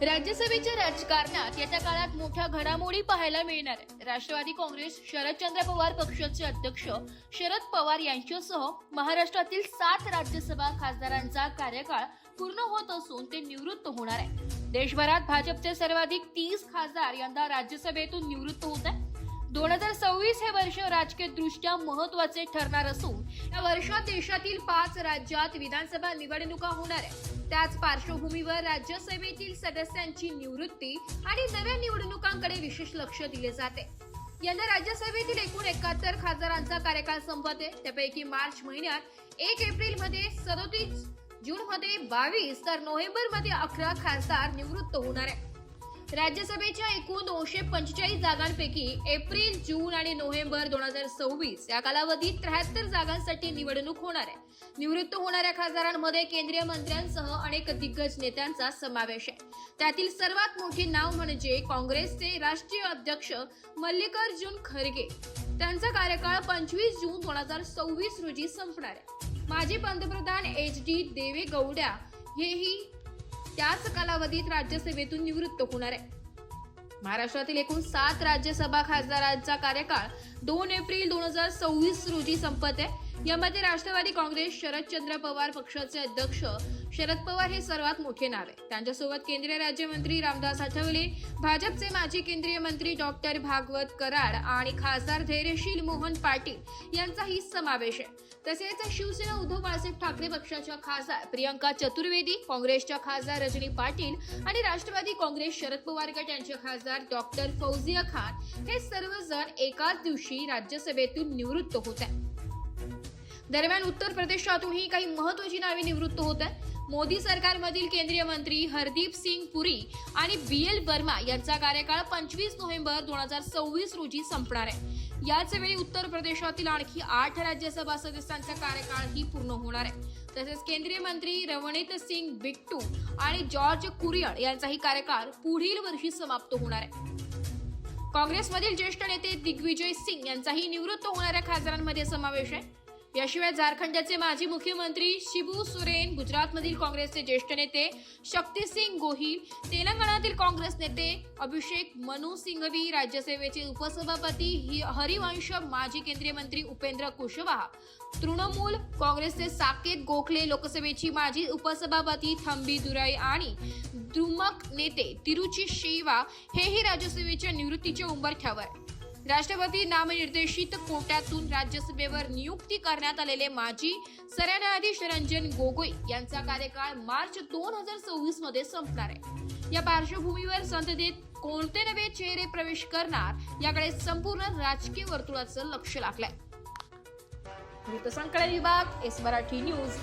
राज्यसभेच्या राजकारणात येत्या काळात मोठ्या घडामोडी पाहायला मिळणार आहे। राष्ट्रवादी काँग्रेस शरदचंद्र पवार पक्षाचे अध्यक्ष शरद पवार यांच्यासह महाराष्ट्रातील 7 राज्यसभा खासदारांचा कार्यकाळ पूर्ण होत असून ते निवृत्त होणार आहे। देशभरात भाजपचे सर्वाधिक 30 खासदार यंदा राज्यसभेतून निवृत्त होत आहेत। 2026 हे वर्ष राजकीय दृष्ट्या महत्त्वाचे ठरणार असून या वर्षात देशातील 5 राज्यात विधानसभा निवडणुका होणार आहेत। त्याच पार्श्वभूमीवर राज्यसभेतील सदस्यांची निवृत्ती आणि नव्या निवडणुकांकडे विशेष लक्ष दिले जाते। यंदा राज्यसभेतील एकूण 71 खासदारांचा कार्यकाळ संपत आहे। त्यापैकी मार्च महिन्यात 1 एप्रिलमध्ये 37, जूनमध्ये 22 तर नोव्हेंबरमध्ये 11 खासदार निवृत्त होणार आहेत। राज्यसभेच्या एकूण 245 जागांपैकी एप्रिल, जून आणि नोव्हेंबर 2026 या कालावधीत 73 जागांसाठी निवडणूक होणार आहे। निवृत्त होणाऱ्या खासदारांमध्ये केंद्रीय मंत्र्यांसह अनेक दिग्गज नेत्यांचा समावेश आहे। त्यातील सर्वात मोठे नाव म्हणजे काँग्रेसचे राष्ट्रीय अध्यक्ष मल्लिकार्जुन खरगे। त्यांचा कार्यकाळ 25 जून 2026 रोजी संपणार आहे। माजी पंतप्रधान HD देवेगौडा हेही त्याच कालावधीत राज्यसभेतून निवृत्त होणार आहे। महाराष्ट्रातील एकूण 7 राज्यसभा खासदारांचा कार्यकाळ 2 एप्रिल 2026 रोजी संपत आहे। यामध्ये राष्ट्रवादी काँग्रेस शरदचंद्र पवार पक्षाचे अध्यक्ष शरद पवार हे सर्वात मोठे नाव आहे। त्यांच्यासोबत केंद्रीय राज्यमंत्री रामदास आठवले, भाजपचे माजी केंद्रीय मंत्री डॉक्टर भागवत कराड आणि खासदार धैर्यशील मोहन पाटील यांचाही समावेश आहे। तसेच शिवसेना उद्धव बाळासाहेब ठाकरे पक्षाच्या खासदार प्रियंका चतुर्वेदी, काँग्रेसच्या खासदार रजनी पाटील आणि राष्ट्रवादी काँग्रेस शरद पवार गट यांचे खासदार डॉक्टर फौजिया खान हे सर्वजण एकाच दिवशी राज्यसभेतून निवृत्त होत आहेत। दरम्यान उत्तर प्रदेशातूनही काही महत्त्वाची नावे निवृत्त होत आहेत। मोदी सरकारमधील केंद्रीय मंत्री हरदीप सिंग पुरी आणि BL वर्मा यांचा कार्यकाळ 25 नोव्हेंबर 2026 रोजी संपणार आहे। याच वेळी उत्तर प्रदेशातील आणखी 8 राज्यसभा सदस्यांचा कार्यकाळही पूर्ण होणार आहे। तसेच केंद्रीय मंत्री रवनीत सिंग बिट्टू आणि जॉर्ज कुरियन यांचाही कार्यकाळ पुढील वर्षी समाप्त होणार आहे। काँग्रेसमधील ज्येष्ठ नेते दिग्विजय सिंग यांचाही निवृत्त होणाऱ्या खासदारांमध्ये समावेश आहे। याशिवाय झारखंडचे माजी मुख्यमंत्री शिबू सोरेन, गुजरातमधील काँग्रेसचे ज्येष्ठ नेते शक्तिसिंग गोहिल, तेलंगणातील काँग्रेस नेते अभिषेक मनु सिंघवी, राज्यसभेचे उपसभापती हरिवंश, माजी केंद्रीय मंत्री उपेंद्र कुशवाहा, तृणमूल काँग्रेसचे साकेत गोखले, लोकसभेची माजी उपसभापती थंबी दुराई आणि द्रुमक नेते तिरुची शेवा हेही राज्यसभेच्या निवृत्तीच्या उंबरठ्यावर। राष्ट्रपती नामनिर्देशित कोट्यातून राज्यसभेवर नियुक्ती करण्यात आलेले माजी सरन्यायाधीश रंजन गोगोई यांचा कार्यकाळ मार्च 2026 मध्ये संपणार आहे। या पार्श्वभूमीवर संसदेत कोणते नवे चेहरे प्रवेश करणार याकडे संपूर्ण राजकीय वर्तुळाचं लक्ष लागलंय। वृत्तसंकलन विभाग, एस मराठी न्यूज।